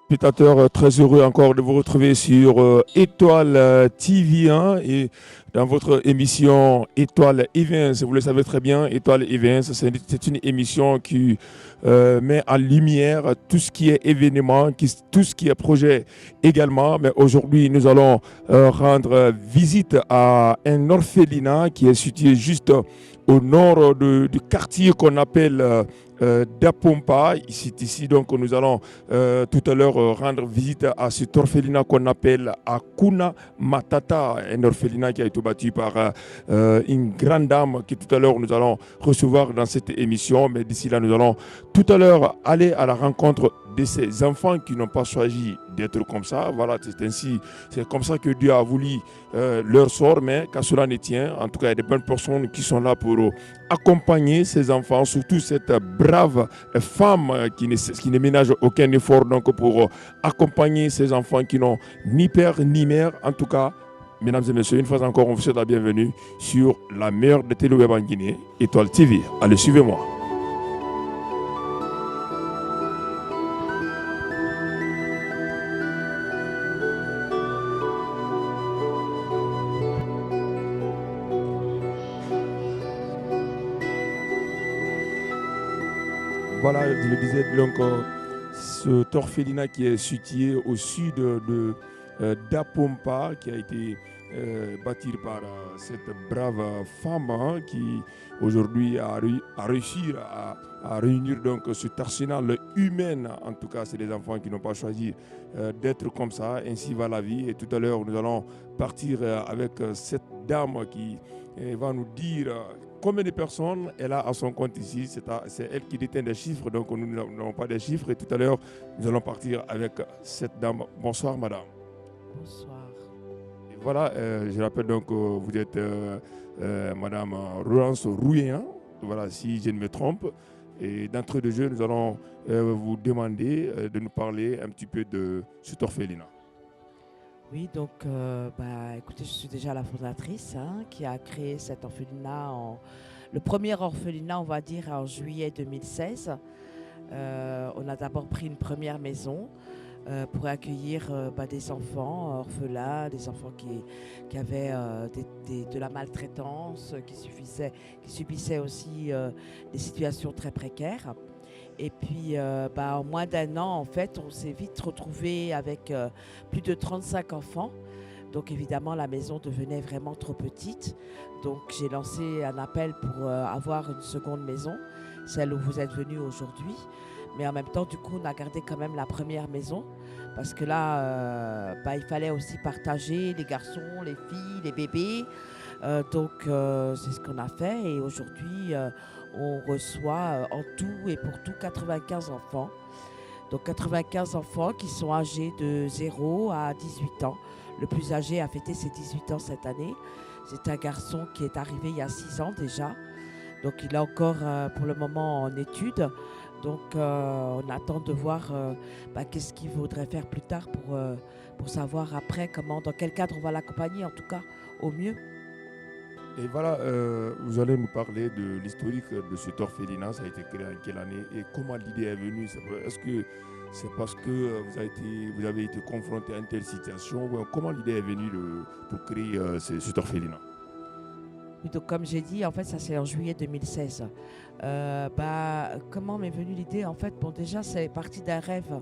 téléspectateurs, très heureux encore de vous retrouver sur Étoile TV 1 et dans votre émission Étoile Events. Vous le savez très bien, Étoile Events, c'est une émission qui met en lumière tout ce qui est événement, tout ce qui est projet également. Mais aujourd'hui, nous allons rendre visite à un orphelinat qui est situé juste au nord du quartier qu'on appelle d'Apompa. Ici, donc, nous allons tout à l'heure rendre visite à cet orphelinat qu'on appelle Akuna Matata, un orphelinat qui a été bâti par une grande dame que tout à l'heure nous allons recevoir dans cette émission. Mais d'ici là, nous allons tout à l'heure aller à la rencontre de ces enfants qui n'ont pas choisi d'être comme ça. Voilà, c'est comme ça que Dieu a voulu leur sort, mais qu'à cela ne tient, en tout cas, il y a des bonnes personnes qui sont là pour accompagner ces enfants, surtout cette brave femme qui ne ménage aucun effort donc pour accompagner ces enfants qui n'ont ni père ni mère. En tout cas, mesdames et messieurs, une fois encore, on vous souhaite la bienvenue sur la meilleure de Téléweb en Guinée, Étoile TV. Allez, suivez-moi. Voilà, je le disais, donc, cet orphelinat qui est situé au sud d'Apompa, qui a été bâti par cette brave femme qui aujourd'hui a réussi à réunir donc cet arsenal humain. En tout cas, c'est des enfants qui n'ont pas choisi d'être comme ça. Ainsi va la vie. Et tout à l'heure, nous allons partir avec cette dame qui va nous dire combien de personnes elle a à son compte ici. C'est elle qui détient des chiffres, donc nous n'avons pas des chiffres. Et tout à l'heure, nous allons partir avec cette dame. Bonsoir, madame. Bonsoir. Et voilà, je rappelle donc que vous êtes madame Laurence Rouyen. Voilà, si je ne me trompe. Et d'entrée de jeu, nous allons vous demander de nous parler un petit peu de cet orphelinat. Oui, donc, écoutez, je suis déjà la fondatrice qui a créé cet orphelinat, le premier orphelinat, on va dire, en juillet 2016. On a d'abord pris une première maison pour accueillir des enfants orphelins, des enfants qui avaient de la maltraitance, qui subissaient aussi des situations très précaires. Et puis, en moins d'un an, en fait, on s'est vite retrouvé avec plus de 35 enfants. Donc, évidemment, la maison devenait vraiment trop petite. Donc, j'ai lancé un appel pour avoir une seconde maison, celle où vous êtes venus aujourd'hui. Mais en même temps, du coup, on a gardé quand même la première maison parce que là, il fallait aussi partager les garçons, les filles, les bébés. C'est ce qu'on a fait. Et aujourd'hui, on reçoit en tout et pour tout 95 enfants. Donc 95 enfants qui sont âgés de 0 à 18 ans. Le plus âgé a fêté ses 18 ans cette année. C'est un garçon qui est arrivé il y a 6 ans déjà. Donc il est encore pour le moment en études. Donc on attend de voir qu'est-ce qu'il faudrait faire plus tard pour savoir après dans quel cadre on va l'accompagner, en tout cas au mieux. Et voilà, vous allez nous parler de l'historique de cet orphelinat. Ça a été créé en quelle année et comment l'idée est venue? Est-ce que c'est parce que vous avez été confronté à une telle situation ou comment l'idée est venue pour créer cet orphelinat? Oui, donc comme j'ai dit, en fait, ça c'est en juillet 2016. Comment m'est venue l'idée? En fait, déjà, c'est parti d'un rêve.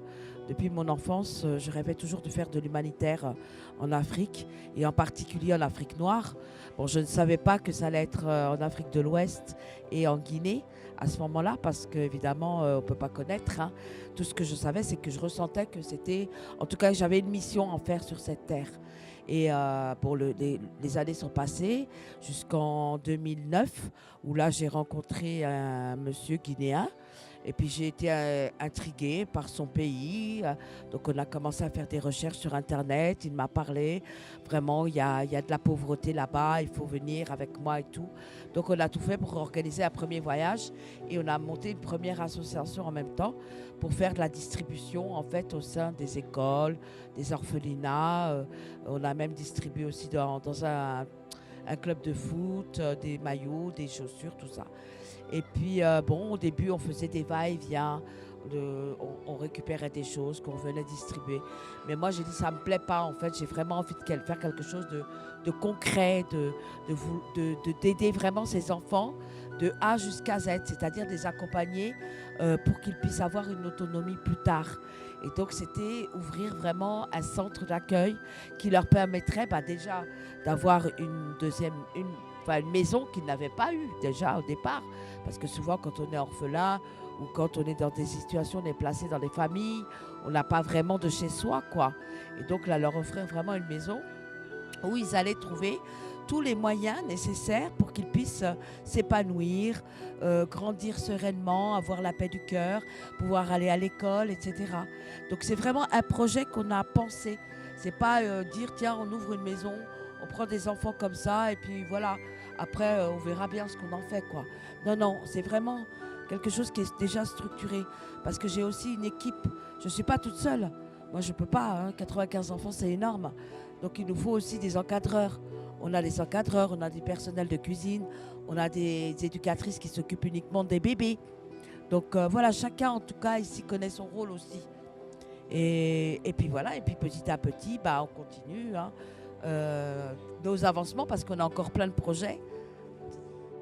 Depuis mon enfance, je rêvais toujours de faire de l'humanitaire en Afrique et en particulier en Afrique noire. Bon, je ne savais pas que ça allait être en Afrique de l'Ouest et en Guinée à ce moment-là parce qu'évidemment, on ne peut pas connaître. Tout ce que je savais, c'est que je ressentais que c'était... En tout cas, j'avais une mission à faire sur cette terre. Et les années sont passées jusqu'en 2009, où là, j'ai rencontré un monsieur guinéen. Et puis, j'ai été intriguée par son pays. Donc, on a commencé à faire des recherches sur Internet. Il m'a parlé. Vraiment, il y a de la pauvreté là-bas. Il faut venir avec moi et tout. Donc, on a tout fait pour organiser un premier voyage. Et on a monté une première association en même temps pour faire de la distribution, en fait, au sein des écoles, des orphelinats. On a même distribué aussi dans un club de foot, des maillots, des chaussures, tout ça. Et puis, bon, au début, on faisait des va-et-vient, on récupérait des choses qu'on venait distribuer. Mais moi, j'ai dit, ça ne me plaît pas, en fait. J'ai vraiment envie de faire quelque chose de concret, d'aider vraiment ces enfants de A jusqu'à Z, c'est-à-dire de les accompagner pour qu'ils puissent avoir une autonomie plus tard. Et donc, c'était ouvrir vraiment un centre d'accueil qui leur permettrait déjà d'avoir une maison qu'ils n'avaient pas eue déjà au départ. Parce que souvent, quand on est orphelin ou quand on est dans des situations, on est placé dans des familles, on n'a pas vraiment de chez soi, quoi. Et donc, là, leur offrir vraiment une maison où ils allaient trouver tous les moyens nécessaires pour qu'ils puissent s'épanouir, grandir sereinement, avoir la paix du cœur, pouvoir aller à l'école, etc. Donc c'est vraiment un projet qu'on a pensé. C'est pas dire tiens on ouvre une maison, on prend des enfants comme ça et puis voilà. Après on verra bien ce qu'on en fait quoi. Non non, c'est vraiment quelque chose qui est déjà structuré parce que j'ai aussi une équipe. Je suis pas toute seule. Moi je peux pas. 95 enfants c'est énorme. Donc il nous faut aussi des encadreurs. On a des encadreurs, on a du personnel de cuisine, on a des éducatrices qui s'occupent uniquement des bébés. Donc voilà, chacun en tout cas ici connaît son rôle aussi. Et puis voilà, et puis petit à petit, on continue nos avancements parce qu'on a encore plein de projets.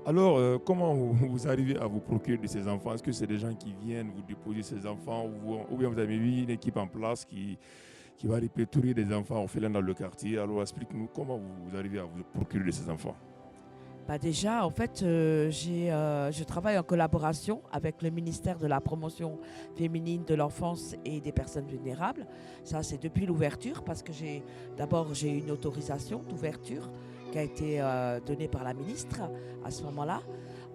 Alors, comment vous arrivez à vous procurer de ces enfants? Est-ce que c'est des gens qui viennent vous déposer ces enfants ou bien vous avez mis une équipe en place qui va répertorier des enfants orphelins dans le quartier? Alors, explique-nous comment vous arrivez à vous procurer de ces enfants. Déjà, en fait, je travaille en collaboration avec le ministère de la promotion féminine de l'enfance et des personnes vulnérables. Ça, c'est depuis l'ouverture parce que d'abord, j'ai une autorisation d'ouverture qui a été donnée par la ministre à ce moment-là.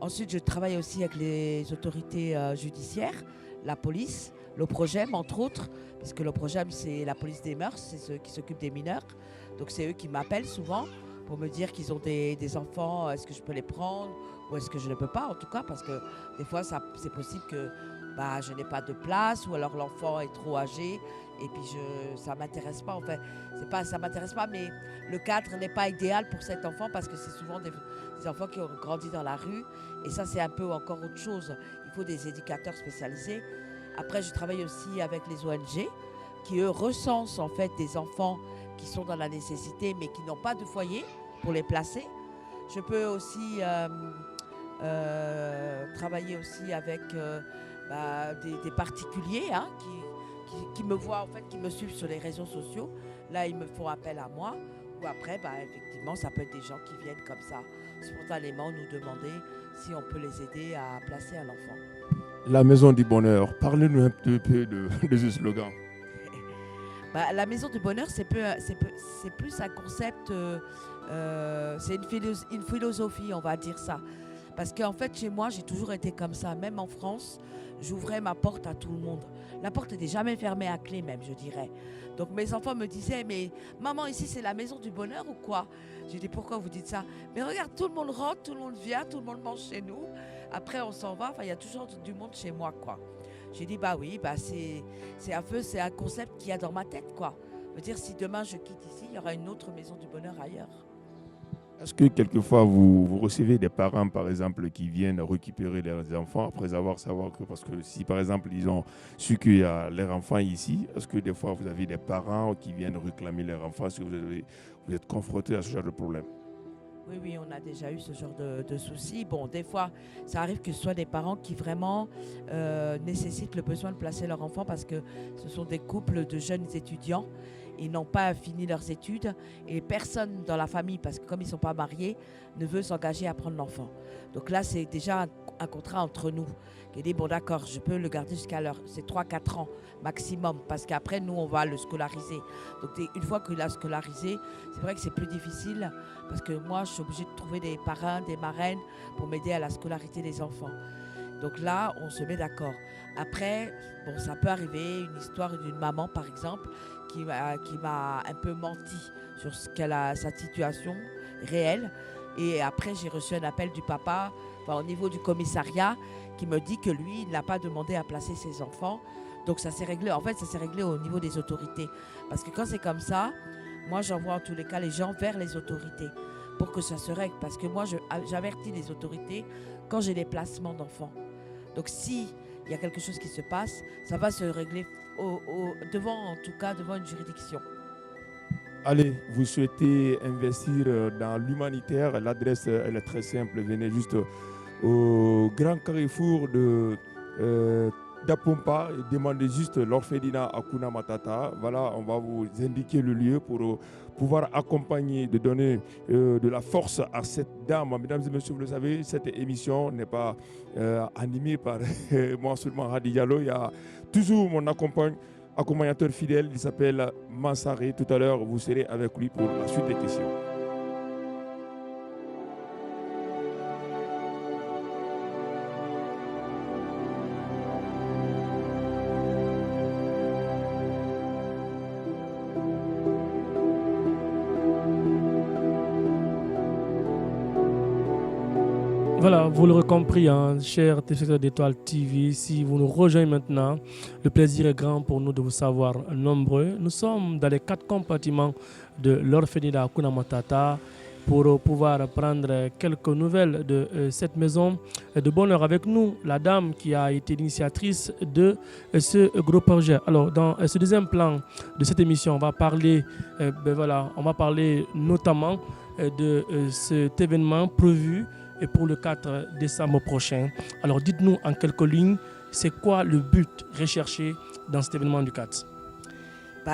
Ensuite, je travaille aussi avec les autorités judiciaires, la police, l'OPROGEM, entre autres, parce que l'OPROGEM, c'est la police des mœurs, c'est ceux qui s'occupent des mineurs. Donc, c'est eux qui m'appellent souvent pour me dire qu'ils ont des enfants, est-ce que je peux les prendre ou est-ce que je ne peux pas, en tout cas, parce que des fois, c'est possible que je n'ai pas de place ou alors l'enfant est trop âgé et puis ça ne m'intéresse pas. En fait, ça ne m'intéresse pas, mais le cadre n'est pas idéal pour cet enfant parce que c'est souvent des enfants qui ont grandi dans la rue et ça, c'est un peu encore autre chose. Il faut des éducateurs spécialisés. Après, je travaille aussi avec les ONG qui, eux, recensent en fait des enfants qui sont dans la nécessité mais qui n'ont pas de foyer pour les placer. Je peux aussi travailler aussi avec des particuliers qui me voient, en fait, qui me suivent sur les réseaux sociaux. Là, ils me font appel à moi. Ou après, effectivement, ça peut être des gens qui viennent comme ça, spontanément nous demander si on peut les aider à placer un enfant. La Maison du Bonheur, parlez-nous un peu de ce slogan. La Maison du Bonheur, c'est plus un concept, c'est une philosophie, on va dire ça. Parce qu'en fait, chez moi, j'ai toujours été comme ça. Même en France, j'ouvrais ma porte à tout le monde. La porte n'était jamais fermée à clé même, je dirais. Donc mes enfants me disaient, mais maman, ici, c'est la Maison du Bonheur ou quoi? J'ai dit, pourquoi vous dites ça? Mais regarde, tout le monde rentre, tout le monde vient, tout le monde mange chez nous. Après, on s'en va. Enfin, il y a toujours du monde chez moi, quoi. J'ai dit, oui, c'est un concept qu'il y a dans ma tête, quoi. Je veux dire, si demain je quitte ici, il y aura une autre Maison du Bonheur ailleurs. Est-ce que quelquefois vous recevez des parents, par exemple, qui viennent récupérer leurs enfants après savoir que, parce que si, par exemple, ils ont su qu'il y a leurs enfants ici, est-ce que des fois vous avez des parents qui viennent réclamer leurs enfants? Est-ce que vous êtes confronté à ce genre de problème? Oui, on a déjà eu ce genre de soucis. Bon, des fois, ça arrive que ce soit des parents qui vraiment nécessitent le besoin de placer leur enfant parce que ce sont des couples de jeunes étudiants. Ils n'ont pas fini leurs études et personne dans la famille, parce que comme ils ne sont pas mariés, ne veut s'engager à prendre l'enfant. Donc là, c'est déjà un contrat entre nous. Qui dit, bon d'accord, je peux le garder jusqu'à l'heure. C'est 3-4 ans maximum, parce qu'après, nous, on va le scolariser. Donc une fois qu'il a scolarisé, c'est vrai que c'est plus difficile, parce que moi, je suis obligée de trouver des parrains, des marraines pour m'aider à la scolarité des enfants. Donc là, on se met d'accord. Après, bon, ça peut arriver, une histoire d'une maman, par exemple, qui m'a un peu menti sur sa situation réelle. Et après, j'ai reçu un appel du papa, au niveau du commissariat, qui me dit que lui, il n'a pas demandé à placer ses enfants. Donc ça s'est réglé. En fait, ça s'est réglé au niveau des autorités. Parce que quand c'est comme ça, moi, j'envoie en tous les cas les gens vers les autorités. pour que ça se règle. Parce que moi, j'avertis les autorités quand j'ai des placements d'enfants. Donc si il y a quelque chose qui se passe, ça va se régler devant, en tout cas, devant une juridiction. Allez, vous souhaitez investir dans l'humanitaire, l'adresse elle est très simple, venez juste au grand carrefour d'Apompa et demandez juste l'orphelinat Hakuna Matata. Voilà, on va vous indiquer le lieu pour pouvoir accompagner, de donner de la force à cette dame. Mesdames et messieurs, vous le savez, cette émission n'est pas animée par moi seulement, Hadi Diallo. Il y a toujours mon accompagnateur fidèle, il s'appelle Mansaré. Tout à l'heure, vous serez avec lui pour la suite des questions. Voilà, vous l'aurez compris, hein, chers téléspectateurs d'Étoile TV, si vous nous rejoignez maintenant, le plaisir est grand pour nous de vous savoir nombreux. Nous sommes dans les 4 compartiments de l'orphelinat Hakuna Matata pour pouvoir prendre quelques nouvelles de cette maison de bonheur. Avec nous, la dame qui a été l'initiatrice de ce gros projet. Alors, dans ce deuxième plan de cette émission, on va parler, on va parler notamment de cet événement prévu et pour le 4 décembre prochain. Alors dites-nous en quelques lignes, c'est quoi le but recherché dans cet événement du 4?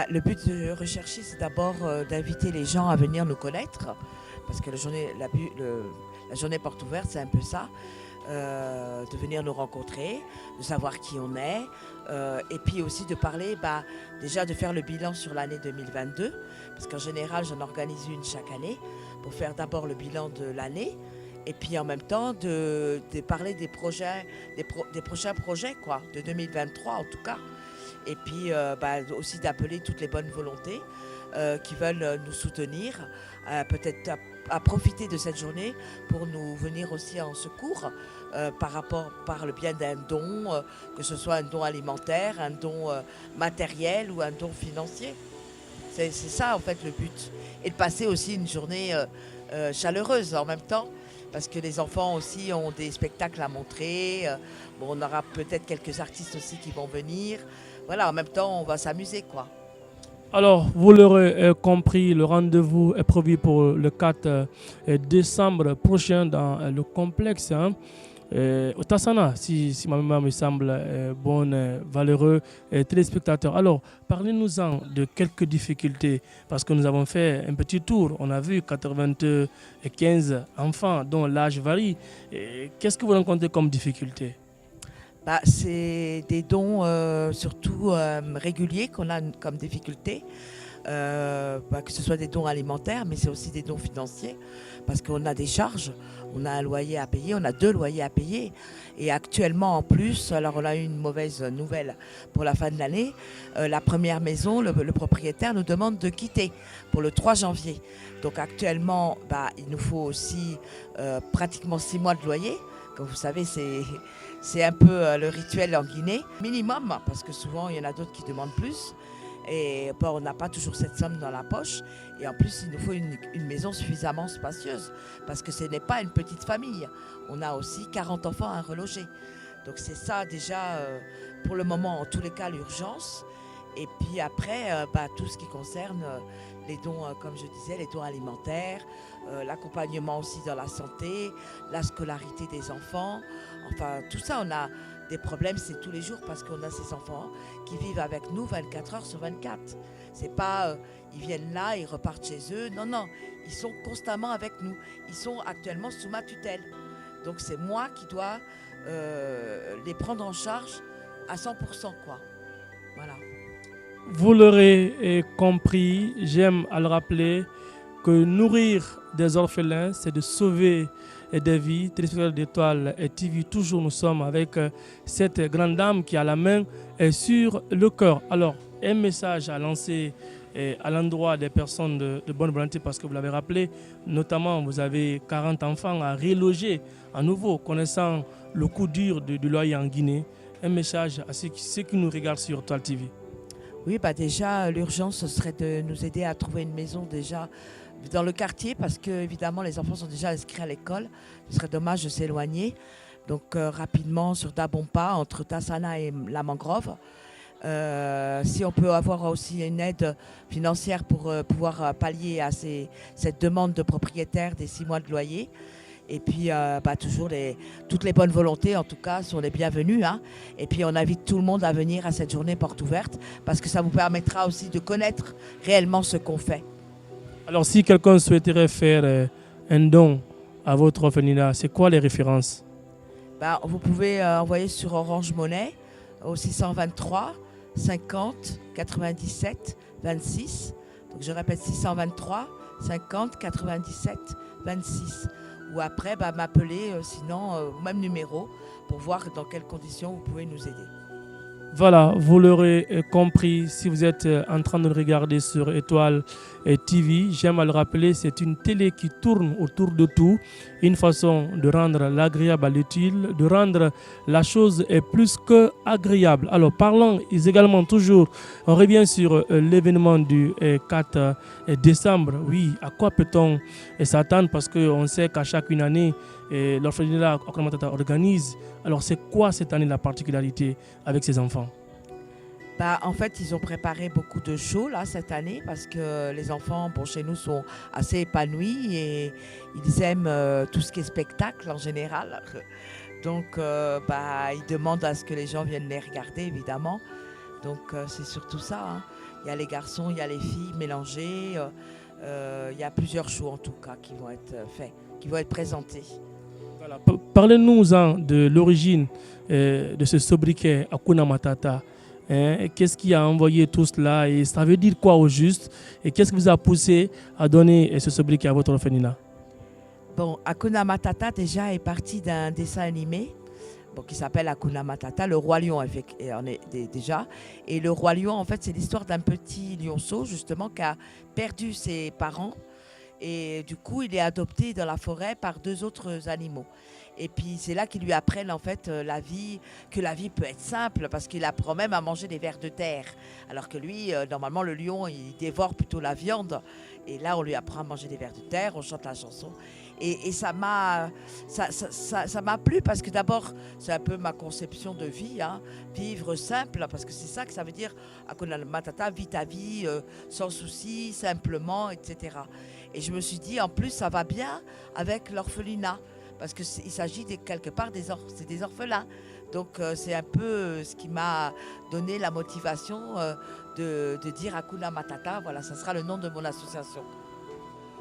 Le but recherché, c'est d'abord d'inviter les gens à venir nous connaître, parce que la journée porte ouverte, c'est un peu ça, de venir nous rencontrer, de savoir qui on est, et puis aussi de parler, déjà de faire le bilan sur l'année 2022, parce qu'en général, j'en organise une chaque année, pour faire d'abord le bilan de l'année, et puis en même temps de parler des projets, des prochains projets quoi, de 2023 en tout cas. Et puis aussi d'appeler toutes les bonnes volontés qui veulent nous soutenir, peut-être à profiter de cette journée pour nous venir aussi en secours par le biais d'un don, que ce soit un don alimentaire, un don matériel ou un don financier. C'est ça en fait le but. Et de passer aussi une journée chaleureuse en même temps. Parce que les enfants aussi ont des spectacles à montrer. On aura peut-être quelques artistes aussi qui vont venir. Voilà, en même temps, on va s'amuser, quoi. Alors, vous l'aurez compris, le rendez-vous est prévu pour le 4 décembre prochain dans le complexe. Otasana, si ma mémoire me semble bonne, valeureux téléspectateurs. Alors, parlez-nous-en de quelques difficultés, parce que nous avons fait un petit tour. On a vu 95 enfants dont l'âge varie. Qu'est-ce que vous rencontrez comme difficulté? C'est des dons surtout réguliers qu'on a comme difficulté. Que ce soit des dons alimentaires, mais c'est aussi des dons financiers, parce qu'on a des charges, on a un loyer à payer, on a 2 loyers à payer, et actuellement en plus, alors on a eu une mauvaise nouvelle pour la fin de l'année, la première maison, le propriétaire nous demande de quitter pour le 3 janvier, donc actuellement il nous faut aussi pratiquement 6 mois de loyer, comme vous savez c'est un peu le rituel en Guinée, minimum, parce que souvent il y en a d'autres qui demandent plus. Et on n'a pas toujours cette somme dans la poche. Et en plus, il nous faut une maison suffisamment spacieuse. Parce que ce n'est pas une petite famille. On a aussi 40 enfants à reloger. Donc c'est ça déjà, pour le moment, en tous les cas, l'urgence. Et puis après, tout ce qui concerne les dons, comme je disais, les dons alimentaires, l'accompagnement aussi dans la santé, la scolarité des enfants. Enfin, tout ça, on a des problèmes, c'est tous les jours parce qu'on a ces enfants qui vivent avec nous 24 heures sur 24. C'est pas, ils viennent là, ils repartent chez eux. Non, non, ils sont constamment avec nous. Ils sont actuellement sous ma tutelle. Donc c'est moi qui dois les prendre en charge à 100%, quoi. Voilà. Vous l'aurez compris, j'aime à le rappeler que nourrir des orphelins, c'est de sauver des vies. Téléspectateurs d'Étoile TV, toujours nous sommes avec cette grande dame qui a la main sur le cœur. Alors, un message à lancer à l'endroit des personnes de bonne volonté, parce que vous l'avez rappelé, notamment vous avez 40 enfants à reloger à nouveau, connaissant le coup dur du loyer en Guinée. Un message à ceux qui nous regardent sur Étoile TV. Oui, déjà, l'urgence, ce serait de nous aider à trouver une maison déjà dans le quartier parce que évidemment les enfants sont déjà inscrits à l'école. Ce serait dommage de s'éloigner. Donc rapidement sur Dabompa, entre Tassana et la Mangrove. Si on peut avoir aussi une aide financière pour pouvoir pallier à cette demande de propriétaire des 6 mois de loyer. Et puis toujours toutes les bonnes volontés en tout cas sont les bienvenues. Hein. Et puis on invite tout le monde à venir à cette journée porte ouverte parce que ça vous permettra aussi de connaître réellement ce qu'on fait. Alors si quelqu'un souhaiterait faire un don à votre orphelinat, c'est quoi les références? Vous pouvez envoyer sur Orange Money au 623 50 97 26. Donc je répète 623 50 97 26. Ou après m'appeler sinon au même numéro pour voir dans quelles conditions vous pouvez nous aider. Voilà, vous l'aurez compris si vous êtes en train de le regarder sur Étoile TV. J'aime à le rappeler, c'est une télé qui tourne autour de tout. Une façon de rendre l'agréable à l'utile, de rendre la chose plus que agréable. Alors parlons également toujours, on revient sur l'événement du 4 décembre. Oui, à quoi peut-on s'attendre? Parce qu'on sait qu'à chaque année, l'orphelinat Hakuna Matata organise. Alors c'est quoi cette année la particularité avec ces enfants? En fait, ils ont préparé beaucoup de shows là, cette année parce que les enfants chez nous sont assez épanouis et ils aiment tout ce qui est spectacle en général. Donc ils demandent à ce que les gens viennent les regarder évidemment. Donc c'est surtout ça. Hein. Il y a les garçons, il y a les filles mélangées. Il y a plusieurs shows en tout cas qui vont être faits, qui vont être présentés. Voilà. Parlez-nous-en de l'origine de ce sobriquet Hakuna Matata. Qu'est-ce qui a envoyé tout cela et ça veut dire quoi au juste? Et qu'est-ce qui vous a poussé à donner ce sobriquet à votre orphelinat? Hakuna Matata déjà est parti d'un dessin animé qui s'appelle Hakuna Matata, le Roi Lion déjà. Et le Roi Lion, en fait, c'est l'histoire d'un petit lionceau justement qui a perdu ses parents. Et du coup, il est adopté dans la forêt par 2 autres animaux. Et puis, c'est là qu'ils lui apprennent en fait que la vie peut être simple parce qu'il apprend même à manger des vers de terre. Alors que lui, normalement, le lion, il dévore plutôt la viande. Et là, on lui apprend à manger des vers de terre, on chante la chanson. Et ça m'a plu parce que d'abord, c'est un peu ma conception de vie, hein, vivre simple, parce que c'est ça que ça veut dire, Hakuna Matata, vis ta vie sans souci, simplement, etc. Et je me suis dit, en plus, ça va bien avec l'orphelinat, parce qu'il s'agit quelque part c'est des orphelins. Donc c'est un peu ce qui m'a donné la motivation de dire Hakuna Matata, voilà, ça sera le nom de mon association.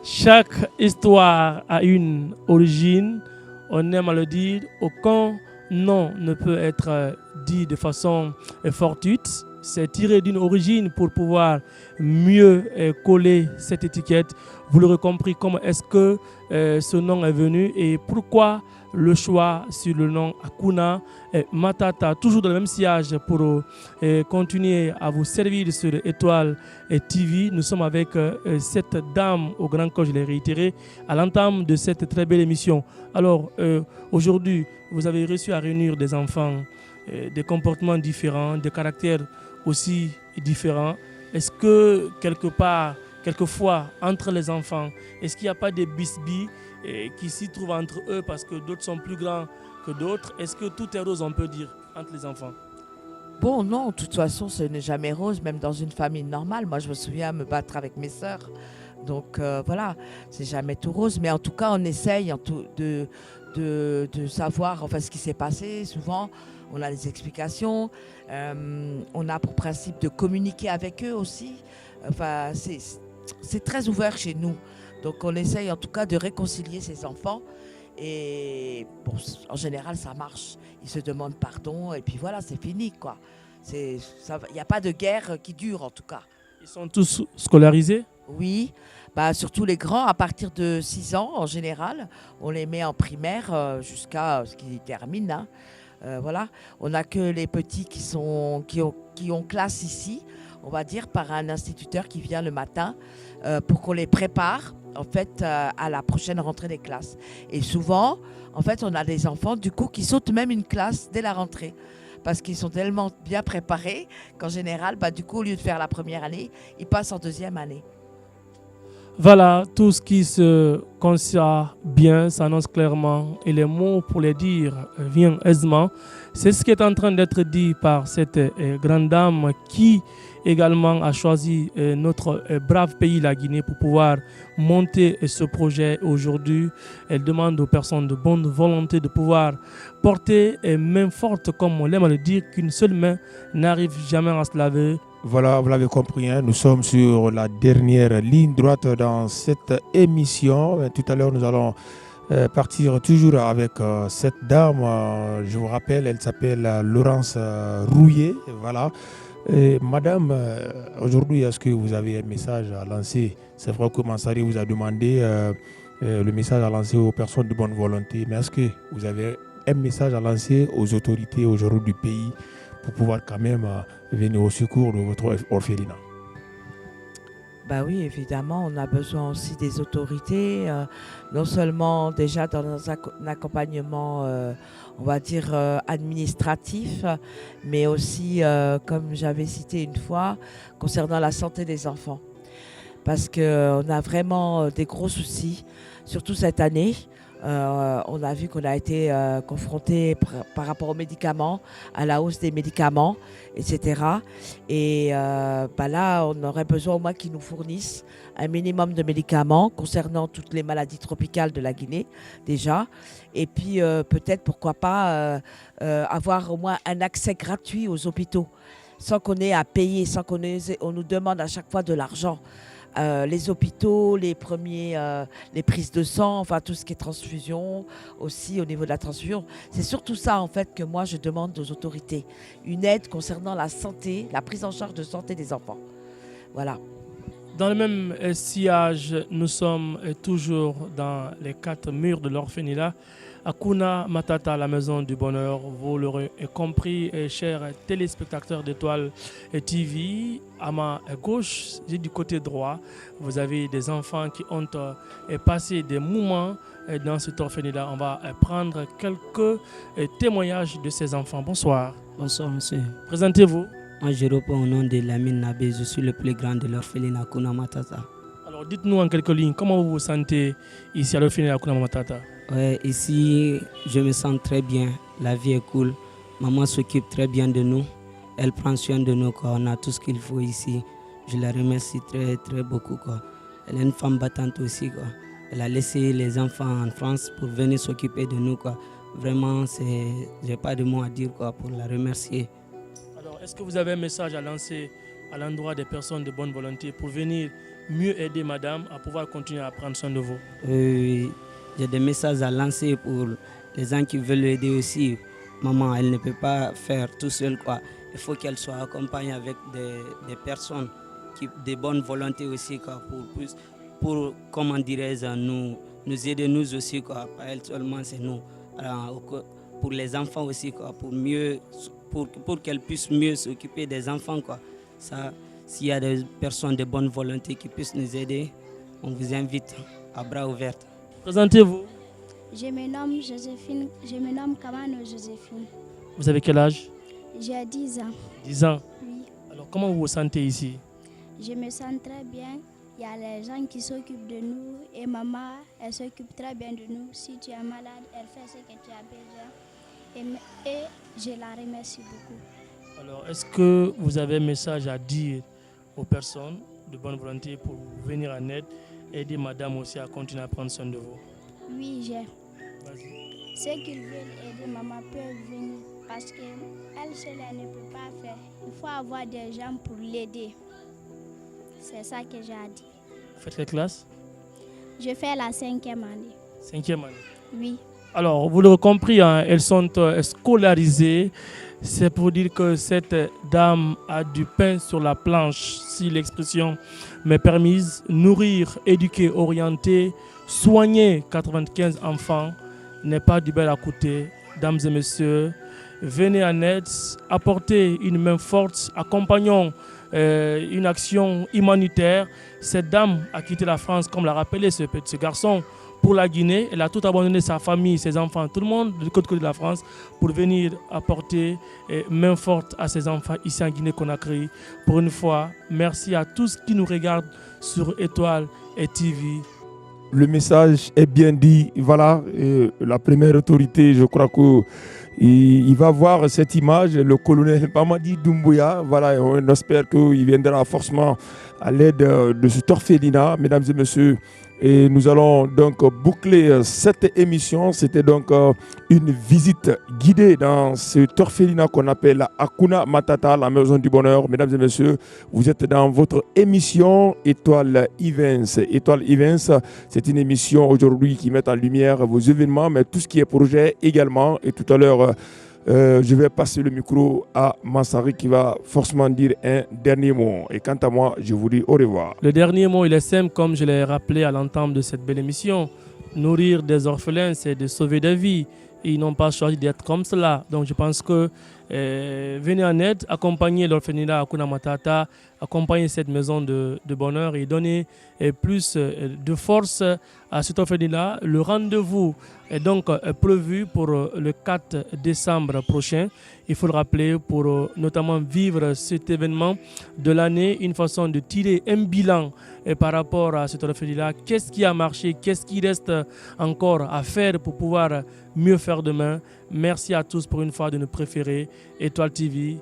Chaque histoire a une origine, on aime à le dire, aucun nom ne peut être dit de façon fortuite. C'est tiré d'une origine pour pouvoir mieux coller cette étiquette. Vous l'aurez compris, comment est-ce que ce nom est venu et pourquoi le choix sur le nom Hakuna Matata, toujours dans le même sillage pour continuer à vous servir sur Étoile TV. Nous sommes avec cette dame au grand corps, je l'ai réitéré, à l'entame de cette très belle émission. Alors, aujourd'hui, vous avez réussi à réunir des enfants, des comportements différents, des caractères aussi différents. Est-ce que quelquefois, entre les enfants, est-ce qu'il n'y a pas des bisbis qui s'y trouvent entre eux parce que d'autres sont plus grands que d'autres? Est-ce que tout est rose, on peut dire, entre les enfants? Non, de toute façon, ce n'est jamais rose, même dans une famille normale. Moi, je me souviens me battre avec mes sœurs. Donc, voilà, c'est jamais tout rose. Mais en tout cas, on essaye de savoir ce qui s'est passé. Souvent, on a des explications. On a pour principe de communiquer avec eux aussi. C'est très ouvert chez nous. Donc on essaye en tout cas de réconcilier ces enfants et en général ça marche. Ils se demandent pardon et puis voilà, c'est fini quoi. Il n'y a pas de guerre qui dure en tout cas. Ils sont tous scolarisés? Oui, surtout les grands à partir de 6 ans en général. On les met en primaire jusqu'à ce qu'ils terminent. Hein. Voilà, on n'a que les petits qui ont classe ici, on va dire par un instituteur qui vient le matin pour qu'on les prépare en fait à la prochaine rentrée des classes. Et souvent, en fait, on a des enfants du coup qui sautent même une classe dès la rentrée parce qu'ils sont tellement bien préparés qu'en général, du coup, au lieu de faire la première année, ils passent en deuxième année. Voilà, tout ce qui se concerne bien s'annonce clairement et les mots pour les dire viennent aisément. C'est ce qui est en train d'être dit par cette grande dame qui également a choisi notre brave pays, la Guinée, pour pouvoir monter ce projet aujourd'hui. Elle demande aux personnes de bonne volonté de pouvoir porter main forte, comme on l'aime à le dire, qu'une seule main n'arrive jamais à se laver. Voilà, vous l'avez compris, hein, nous sommes sur la dernière ligne droite dans cette émission. Tout à l'heure, nous allons partir toujours avec cette dame. Je vous rappelle, elle s'appelle Laurence Rouillet. Voilà. Et madame, aujourd'hui, est-ce que vous avez un message à lancer? C'est vrai que Mansari vous a demandé le message à lancer aux personnes de bonne volonté, mais est-ce que vous avez un message à lancer aux autorités aujourd'hui du pays pour pouvoir quand même venir au secours de votre orphelinat? Bah oui, évidemment, on a besoin aussi des autorités, non seulement déjà dans un accompagnement, on va dire, administratif, mais aussi, comme j'avais cité une fois, concernant la santé des enfants. Parce qu'on a vraiment des gros soucis, surtout cette année. On a vu qu'on a été confronté par rapport aux médicaments, à la hausse des médicaments, etc. Et là, on aurait besoin au moins qu'ils nous fournissent un minimum de médicaments concernant toutes les maladies tropicales de la Guinée, déjà. Et puis peut-être, pourquoi pas, avoir au moins un accès gratuit aux hôpitaux, sans qu'on ait à payer, sans qu'on nous demande à chaque fois de l'argent. Les hôpitaux, les prises de sang, enfin tout ce qui est transfusion aussi au niveau de la transfusion. C'est surtout ça en fait que moi je demande aux autorités. Une aide concernant la santé, la prise en charge de santé des enfants. Voilà. Dans le même sillage, nous sommes toujours dans les 4 murs de l'orphelinat. Hakuna Matata, la maison du bonheur, vous l'aurez compris, chers téléspectateurs d'Étoile TV. À ma gauche, j'ai du côté droit, vous avez des enfants qui ont passé des moments dans cet orphelinat. On va prendre quelques témoignages de ces enfants. Bonsoir. Bonsoir, monsieur. Présentez-vous. Moi, je réponds au nom de Lamine Nabé. Je suis le plus grand de l'orphelinat Hakuna Matata. Alors, dites-nous en quelques lignes, comment vous vous sentez ici à l'orphelinat Hakuna Matata? Ouais, ici, je me sens très bien. La vie est cool. Maman s'occupe très bien de nous. Elle prend soin de nous. Quoi. On a tout ce qu'il faut ici. Je la remercie très, très beaucoup. Quoi. Elle est une femme battante aussi. Quoi. Elle a laissé les enfants en France pour venir s'occuper de nous. Quoi. Vraiment, je n'ai pas de mots à dire quoi, pour la remercier. Alors, est-ce que vous avez un message à lancer à l'endroit des personnes de bonne volonté pour venir mieux aider madame à pouvoir continuer à prendre soin de vous? J'ai des messages à lancer pour les gens qui veulent l'aider aussi. Maman, elle ne peut pas faire tout seule, quoi. Il faut qu'elle soit accompagnée avec des personnes de bonne volonté aussi, quoi, pour comment dirais-je, nous aider nous aussi, quoi. Pas elle seulement, c'est nous. Alors, pour les enfants aussi, quoi, pour qu'elle puisse mieux s'occuper des enfants, quoi. Ça, s'il y a des personnes de bonne volonté qui puissent nous aider, on vous invite à bras ouverts. Présentez-vous. Je me nomme Joséphine. Je me nomme Kamano Joséphine. Vous avez quel âge? J'ai 10 ans. 10 ans. Oui. Alors, comment vous vous sentez ici? Je me sens très bien. Il y a les gens qui s'occupent de nous et maman, elle s'occupe très bien de nous. Si tu es malade, elle fait ce que tu as besoin. Et je la remercie beaucoup. Alors, est-ce que vous avez un message à dire aux personnes de bonne volonté pour venir en aide, aider madame aussi à continuer à prendre soin de vous? Oui, j'ai. Vas-y. Ceux qui veulent aider maman peuvent venir parce qu'elle seule, elle ne peut pas faire. Il faut avoir des gens pour l'aider. C'est ça que j'ai à dire. Vous faites quelle classe? Je fais la 5e année. 5e année. Oui. Alors, vous l'avez compris, hein, elles sont scolarisées. C'est pour dire que cette dame a du pain sur la planche, si l'expression m'est permise. Nourrir, éduquer, orienter, soigner 95 enfants n'est pas du bel à côté. Dames et messieurs, venez en aide, apportez une main forte, accompagnons une action humanitaire. Cette dame a quitté la France, comme l'a rappelé ce garçon, pour la Guinée. Elle a tout abandonné, sa famille, ses enfants, tout le monde du côté de la France pour venir apporter main forte à ses enfants ici en Guinée-Conakry. Pour une fois, merci à tous qui nous regardent sur Étoile et TV. Le message est bien dit. Voilà, la première autorité, je crois qu'il va voir cette image, le colonel Mamadi Doumbouya. Voilà, on espère qu'il viendra forcément à l'aide de cet orphelinat, mesdames et messieurs. Et nous allons donc boucler cette émission. C'était donc une visite guidée dans cet orphelinat qu'on appelle Hakuna Matata, la maison du bonheur. Mesdames et messieurs, vous êtes dans votre émission Étoile Events. Étoile Events, c'est une émission aujourd'hui qui met en lumière vos événements, mais tout ce qui est projet également. Et tout à l'heure, je vais passer le micro à Mansari qui va forcément dire un dernier mot. Et quant à moi, je vous dis au revoir. Le dernier mot, il est simple, comme je l'ai rappelé à l'entame de cette belle émission. Nourrir des orphelins, c'est de sauver des vies. Et ils n'ont pas choisi d'être comme cela. Donc je pense que venez en aide, accompagner l'orphelinat Hakuna Matata, accompagner cette maison de bonheur et donner plus de force à cet orphelinat. Le rendez-vous est donc prévu pour le 4 décembre prochain. Il faut le rappeler pour notamment vivre cet événement de l'année, une façon de tirer un bilan par rapport à cet orphelinat. Qu'est-ce qui a marché? Qu'est-ce qui reste encore à faire pour pouvoir mieux faire demain? Merci à tous pour une fois de nous préférer. Étoile TV,